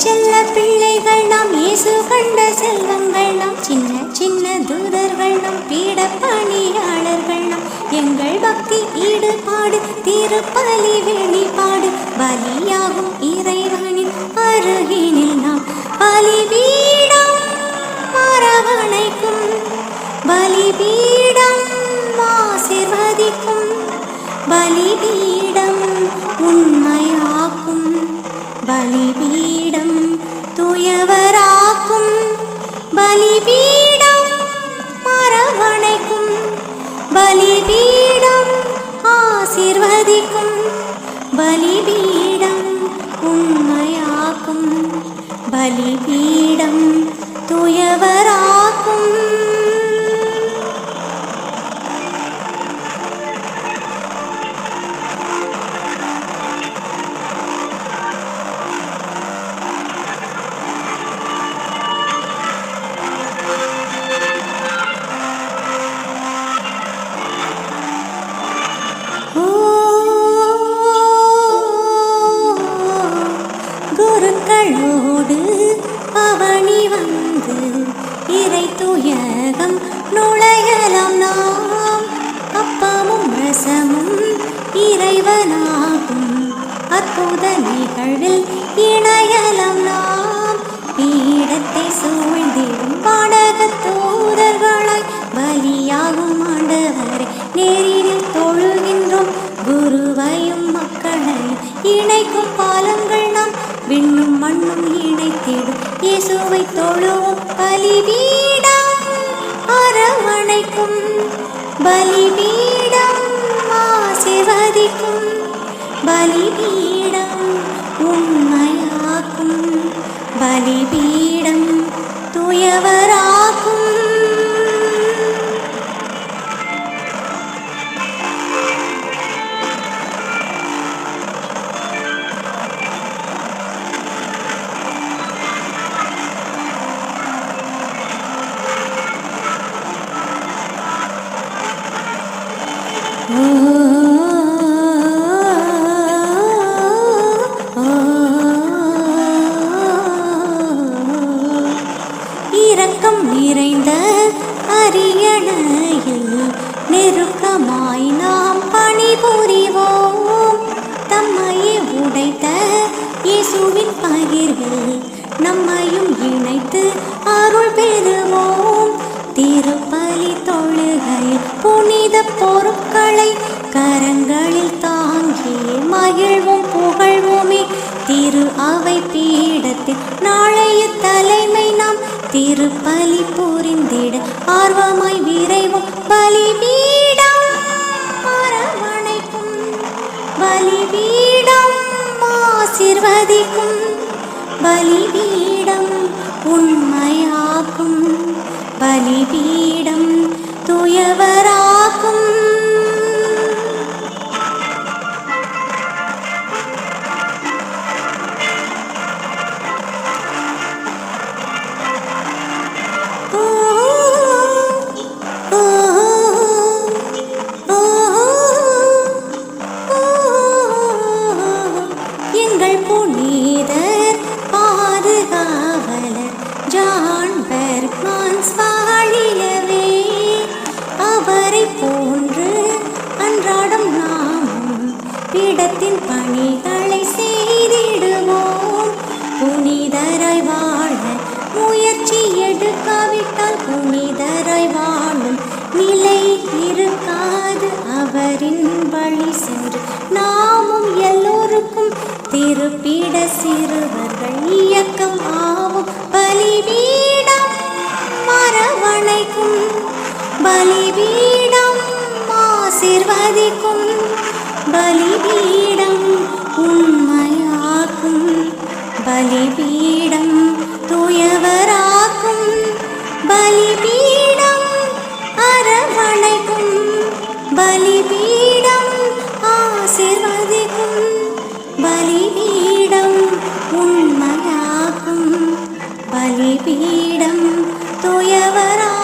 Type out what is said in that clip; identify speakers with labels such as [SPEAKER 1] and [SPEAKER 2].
[SPEAKER 1] செல்ல பிள்ளைகள் நாம், இயேசு கண்ட செல்வங்கள் நாம், சின்ன சின்ன தூதர்கள் நாம், பீட பணியாளர்கள் நாம். எங்கள் பக்தி ஈடுபாடு திருப்பலி வெளிப்பாடு, பலியாகும் இறைவனின் அருகினில் நாம். பலிபீடம் அரவணைக்கும், பலிபீடம் ஆசீர்வதிக்கும், பலிபீடம் உண்மையாக்கும், பலிபீடம் தூயவராக்கும், பலிபீடம் அரவணைக்கும், பலிபீடம் ஆசீர்வதிக்கும், பலிபீடம் உண்மையாக்கும், பலிபீடம் தூயவராக்கும். குருக்களோடு அவனி வந்து இறை துயகம் நுழையலாம் நாம். அப்பமும் ரசமும் இறைவனாகும் அற்புத நிகழ்வில் இணையலாம் நாம். பீடத்தை சூழ்ந்திடும் பாடக தூதர்களாய் பலியாகும் ஆண்டவரை நேரில் தொழுகின்றோம். குருவையும் மக்களையும் இணைக்கும் பாலங்கள் நாம், விண்ணும் மண்ணும் இணைத்திடும் இயேசுவை தொழுவோம். பலிபீடம் அரவணைக்கும், பலிபீடம் ஆசீர்வதிக்கும், பலிபீடம் உண்மையாக்கும், பலிபீடம் தூயவராக்கும். இரக்கம் நிறைந்த அரியணையில் நெருக்கமாய் நாம் பணிபுரிவோம். தம்மையே உடைத்த இயேசுவின் பகிர்வில் நம்மையும் இணைத்து அருள் பெறுவோம். திருப்பலி தொழுகையில் புனித பொருட்களை கரங்களில் தாங்கி மகிழ்வோம் புகழ்வோமே. திரு அவை பீடத்தில் நாளைய தலைமை நாம், திருப்பலி புரிந்திட ஆர்வமாய் விரைவோம். பலிபீடம் அரவணைக்கும், பலிபீடம் ஆசீர்வதிக்கும், பலிபீடம் உண்மையாக்கும், பலிபீடம் தூயவராக்கும். எங்கள் புனிதர் பாதுகாவலர் ஜான் பெர்க்மான்ஸ் வாழியவே, அவரை போன்று அன்றாடம் நாமும் பீடத்தின் பணிகளை செய்திடுவோம். புனிதராய் வாழ முயற்சி எடுக்காவிட்டால் புனிதராய் வாழும் நிலை இருக்காது. அவரின் வழி சென்று நாமும் எல்லோருக்கும் திருப்பிட சிறுவர்கள் இயக்கம் ஆகும். பலிபீடம் அரவணைக்கும், பலிபீடம் ஆசீர்வதிக்கும், பலிபீடம் உண்மையாக்கும், பலிபீடம் தூயவராக்கும், பலிபீடம் அரவணைக்கும், பலிபீடம் ஆசீர்வதிக்கும், பலிபீடம் உண்மையாக்கும், பலிபீடம் தூயவராக்கும்.